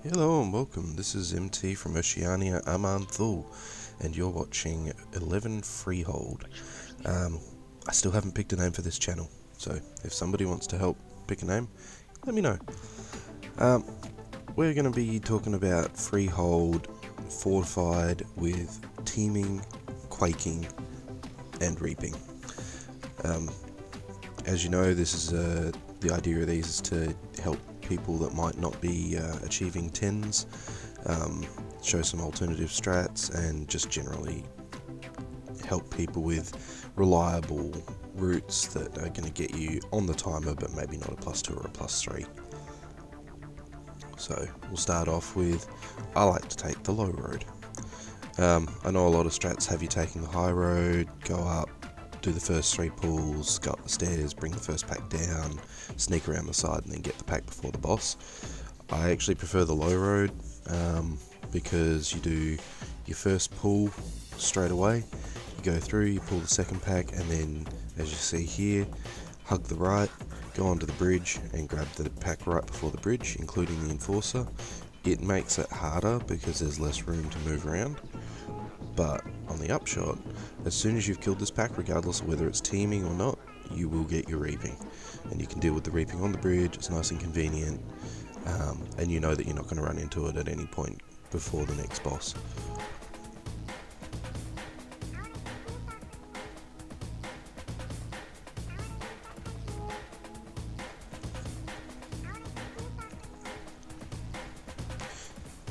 Hello and welcome, this is MT from Oceania, Aman Thul, and you're watching 11 Freehold. I still haven't picked a name for this channel, so if somebody wants to help pick a name, let me know. We're going to be talking about Freehold, Fortified with Teeming, Quaking, and Reaping. As you know, this is the idea of these is to help people that might not be achieving 10s, show some alternative strats, and just generally help people with reliable routes that are going to get you on the timer but maybe not a +2 or a +3. So we'll start off with, I like to take the low road. I know a lot of strats have you taking the high road, go up, do the first 3 pulls, go up the stairs, bring the first pack down, sneak around the side and then get the pack before the boss. I actually prefer the low road because you do your first pull straight away, you go through, you pull the second pack, and then as you see here, hug the right, go onto the bridge and grab the pack right before the bridge, including the enforcer. It makes it harder because there's less room to move around, but on the upshot, as soon as you've killed this pack, regardless of whether it's teaming or not, you will get your reaping, and you can deal with the reaping on the bridge. It's nice and convenient, and you know that you're not going to run into it at any point before the next boss.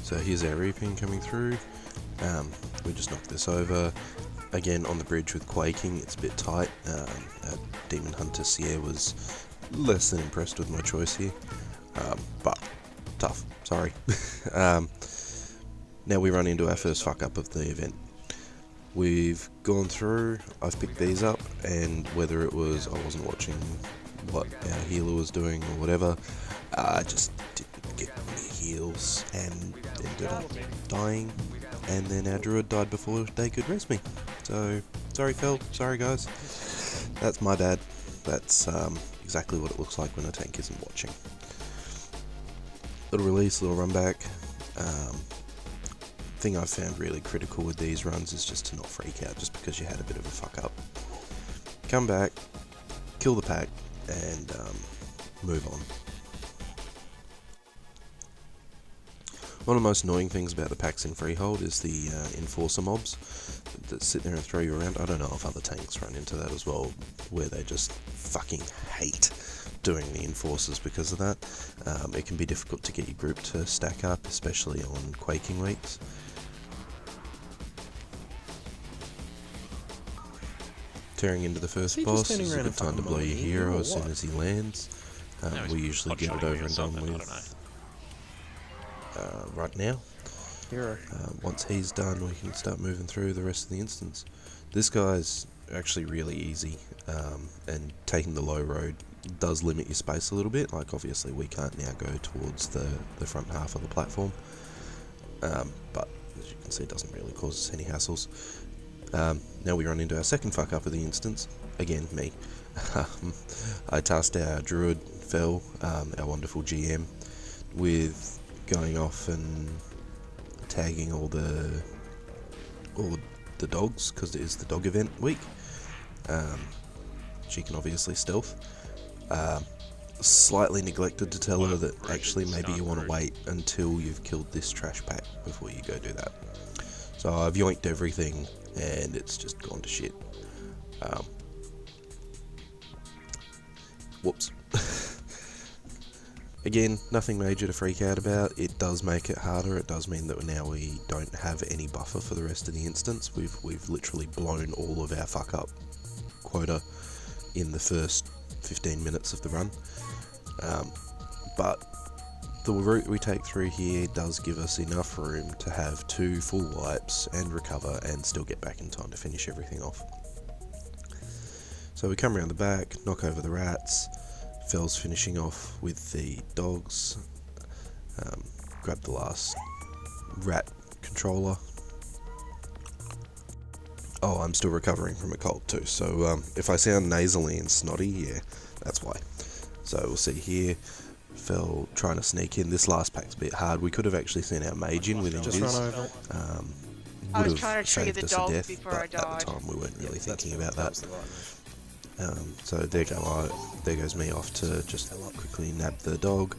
So here's our reaping coming through. We just knocked this over. Again, on the bridge with Quaking, it's a bit tight. Demon Hunter Sierra was less than impressed with my choice here, but tough, sorry. Now we run into our first fuck up of the event. We've gone through, I've picked these up, and whether it was I wasn't watching what our healer was doing or whatever, I just didn't get any heals and ended up dying, and then our druid died before they could res me. So, sorry Fel, sorry guys, that's my bad. That's exactly what it looks like when a tank isn't watching. Little release, little run back. Thing I've found really critical with these runs is just to not freak out just because you had a bit of a fuck up. Come back, kill the pack, and move on. One of the most annoying things about the packs in Freehold is the enforcer mobs that sit there and throw you around. I don't know if other tanks run into that as well, where they just fucking hate doing the enforcers because of that. It can be difficult to get your group to stack up, especially on Quaking weeks. Tearing into the first boss is a good time to blow your hero as soon as he lands. We usually get it over and done with right now. Once he's done, we can start moving through the rest of the instance. This guy's actually really easy, and taking the low road does limit your space a little bit. Like obviously we can't now go towards the front half of the platform, but as you can see, it doesn't really cause us any hassles. Now we run into our second fuck up of the instance. Again, me. I tasked our druid Fel, our wonderful GM, with going off and tagging all the dogs, because it is the dog event week. She can obviously stealth. Slightly neglected to tell her that actually maybe you want to wait until you've killed this trash pack before you go do that. So I've yoinked everything and it's just gone to shit. Whoops. Again, nothing major to freak out about. It does make it harder. It does mean that now we don't have any buffer for the rest of the instance. We've literally blown all of our fuck up quota in the first 15 minutes of the run. But the route we take through here does give us enough room to have 2 full wipes and recover and still get back in time to finish everything off. So we come around the back, knock over the rats. Fel's finishing off with the dogs. Grab the last rat controller. Oh, I'm still recovering from a cold too, so if I sound nasally and snotty, yeah, that's why. So we'll see here, fell trying to sneak in. This last pack's a bit hard. We could have actually seen our mage in with invis. I was trying Would to trigger have the saved us a dog death, before but I at died. the time we weren't really thinking about that. So there goes me off to just quickly nab the dog,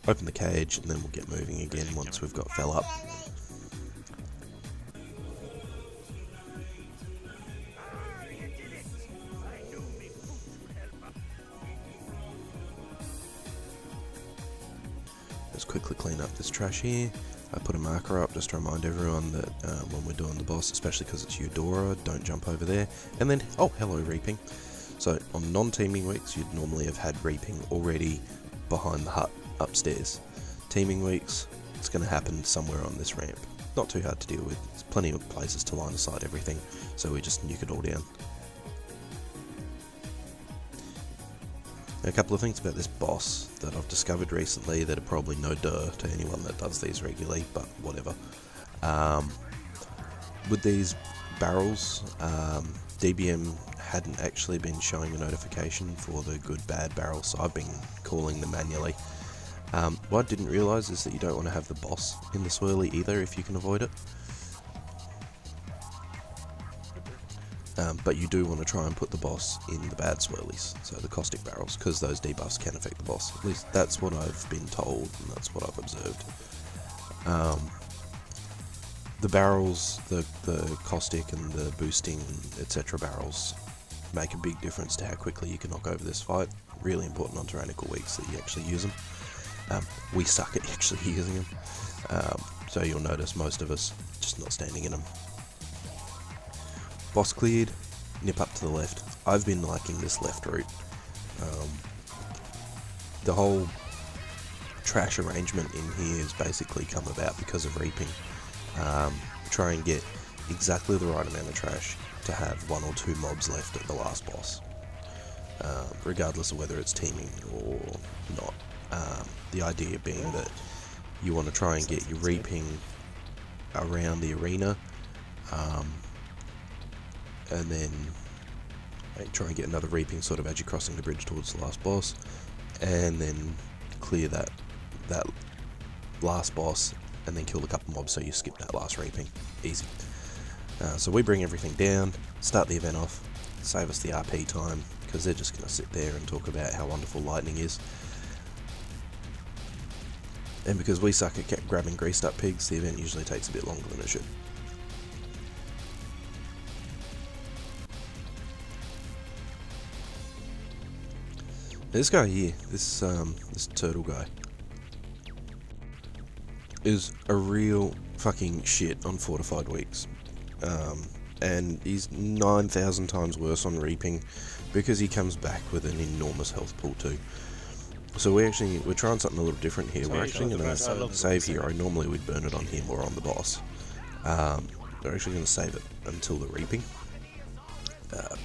open the cage, and then we'll get moving again once we've got fell up. Just quickly clean up this trash here. I put a marker up just to remind everyone that when we're doing the boss, especially because it's Eudora, don't jump over there. And then, oh, hello reaping. So on non-teeming weeks, you'd normally have had reaping already behind the hut upstairs. Teeming weeks, it's going to happen somewhere on this ramp. Not too hard to deal with. There's plenty of places to line aside everything, so we just nuke it all down. A couple of things about this boss that I've discovered recently that are probably no duh to anyone that does these regularly, but whatever. With these barrels, DBM hadn't actually been showing a notification for the good bad barrels, so I've been calling them manually. What I didn't realise is that you don't want to have the boss in the swirly either if you can avoid it. But you do want to try and put the boss in the bad swirlies, so the caustic barrels, because those debuffs can affect the boss. At least that's what I've been told, and that's what I've observed. The barrels, the caustic and the boosting, etc. barrels make a big difference to how quickly you can knock over this fight. Really important on tyrannical weeks that you actually use them. We suck at actually using them, so you'll notice most of us just not standing in them. Boss cleared, nip up to the left. I've been liking this left route. The whole trash arrangement in here has basically come about because of reaping. Try and get exactly the right amount of trash to have 1 or 2 mobs left at the last boss, regardless of whether it's teeming or not. The idea being that you want to try and get your reaping around the arena, and then try and get another reaping sort of as you're crossing the bridge towards the last boss, and then clear that last boss, and then kill a couple mobs so you skip that last reaping. Easy. So we bring everything down, start the event off, save us the RP time, because they're just going to sit there and talk about how wonderful lightning is. And because we suck at grabbing greased up pigs, the event usually takes a bit longer than it should. This guy here, this turtle guy, is a real fucking shit on Fortified weeks. And he's 9,000 times worse on reaping because he comes back with an enormous health pool too. So we're trying something a little different here. We're actually going to save hero. Normally we'd burn it on him or on the boss. We're actually going to save it until the reaping,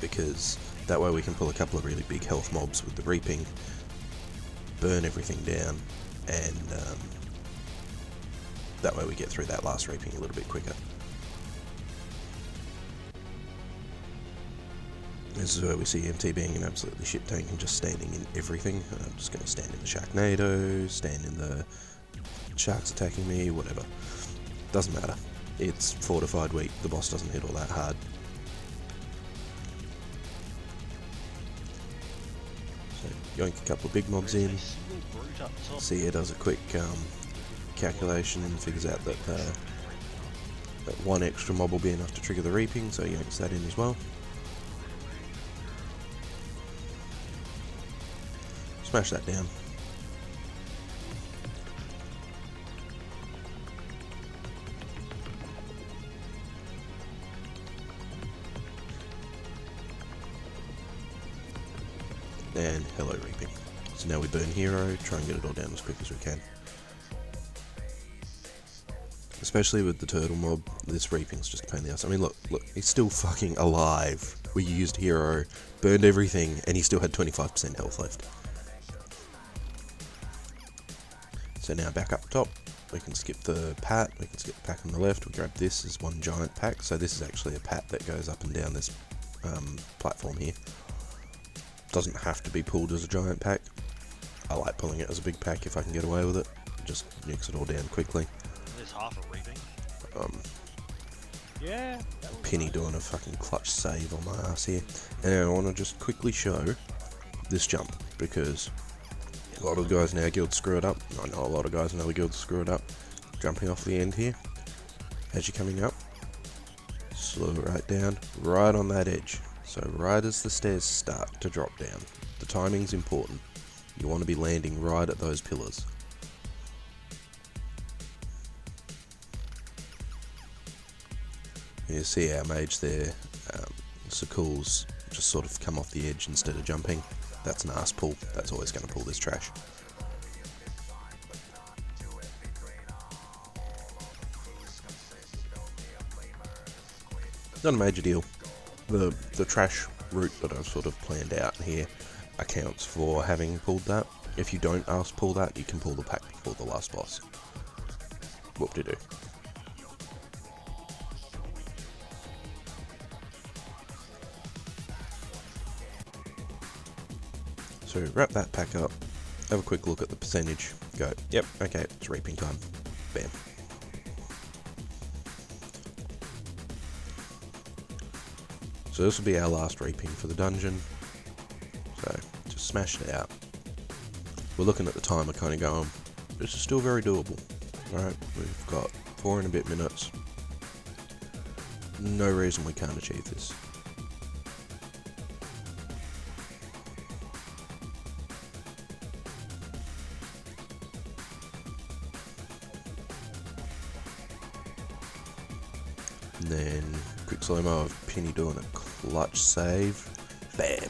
because that way we can pull a couple of really big health mobs with the reaping, burn everything down, and that way we get through that last reaping a little bit quicker. This is where we see MT being an absolutely shit tank and just standing in everything. I'm just going to stand in the Sharknado, stand in the sharks attacking me, whatever. Doesn't matter. It's Fortified week, the boss doesn't hit all that hard. So yoink a couple of big mobs in. Sia does a quick calculation and figures out that that one extra mob will be enough to trigger the reaping, so yanks that in as well. Smash that down. And hello reaping. So now we burn hero, try and get it all down as quick as we can. Especially with the turtle mob, this reaping's just a pain in the ass. I mean look, he's still fucking alive. We used hero, burned everything, and he still had 25% health left. So now back up top, we can skip the pat, we can skip the pack on the left, we grab this as one giant pack. So this is actually a pat that goes up and down this platform here. Doesn't have to be pulled as a giant pack. I like pulling it as a big pack if I can get away with it. Just nukes it all down quickly. There's half a reaping. Yeah. Penny doing a fucking clutch save on my ass here. And I want to just quickly show this jump, because a lot of the guys in our guild screw it up. I know a lot of guys in other guilds screw it up. Jumping off the end here, as you're coming up, slow right down, right on that edge. So right as the stairs start to drop down. The timing's important. You want to be landing right at those pillars. You see our mage there, Sakul's just sort of come off the edge instead of jumping. That's an ass pull. That's always going to pull this trash. Not a major deal. The trash route that I've sort of planned out here accounts for having pulled that. If you don't pull that, you can pull the pack before the last boss. Whoop-de-doo. So wrap that pack up, have a quick look at the percentage, go, yep, okay, it's reaping time, bam. So this will be our last reaping for the dungeon, so just smash it out. We're looking at the timer kind of going, this is still very doable. Alright, we've got 4 and a bit minutes, no reason we can't achieve this. And then quick slow-mo of Penny doing a clutch save. Bam!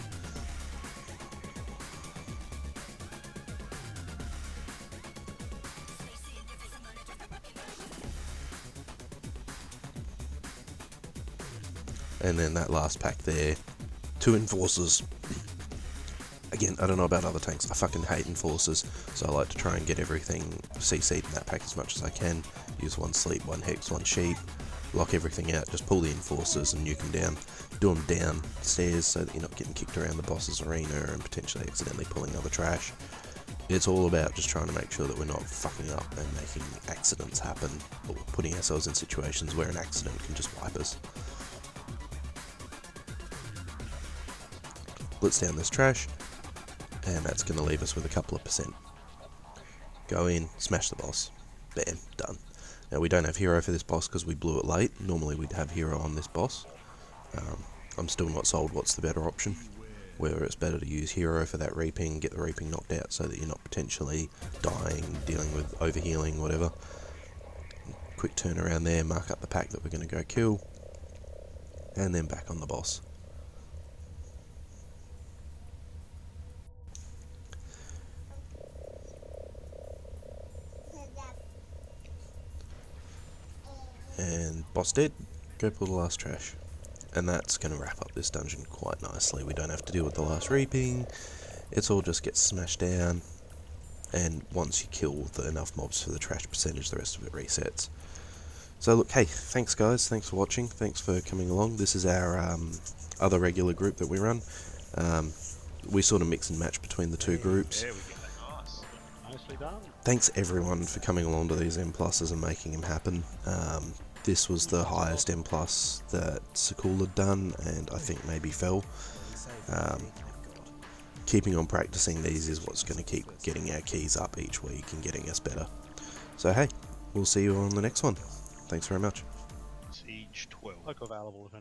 And then that last pack there. 2 enforcers. Again, I don't know about other tanks. I fucking hate enforcers. So I like to try and get everything CC'd in that pack as much as I can. Use 1 sleep, 1 hex, 1 sheep. Lock everything out, just pull the enforcers and nuke them down. Do them downstairs so that you're not getting kicked around the boss's arena and potentially accidentally pulling other trash. It's all about just trying to make sure that we're not fucking up and making accidents happen, or putting ourselves in situations where an accident can just wipe us. Blitz down this trash, and that's going to leave us with a couple of percent. Go in, smash the boss. Bam, done. Now we don't have hero for this boss because we blew it late. Normally we'd have hero on this boss. I'm still not sold what's the better option. Whether it's better to use hero for that reaping, get the reaping knocked out so that you're not potentially dying, dealing with overhealing, whatever. Quick turn around there, mark up the pack that we're going to go kill, and then back on the boss. And boss dead, go pull the last trash. And that's going to wrap up this dungeon quite nicely. We don't have to deal with the last reaping, it's all just gets smashed down, and once you kill enough mobs for the trash percentage, the rest of it resets. So look, hey, thanks guys, thanks for watching, thanks for coming along. This is our other regular group that we run. We sort of mix and match between the 2 groups. There we go. Nice. Nicely done. Thanks everyone for coming along to these M pluses and making them happen. This was the highest M plus that Sakul had done, and I think maybe fell. Keeping on practicing these is what's going to keep getting our keys up each week and getting us better. So hey, we'll see you on the next one. Thanks very much. Siege 12. Look available if any.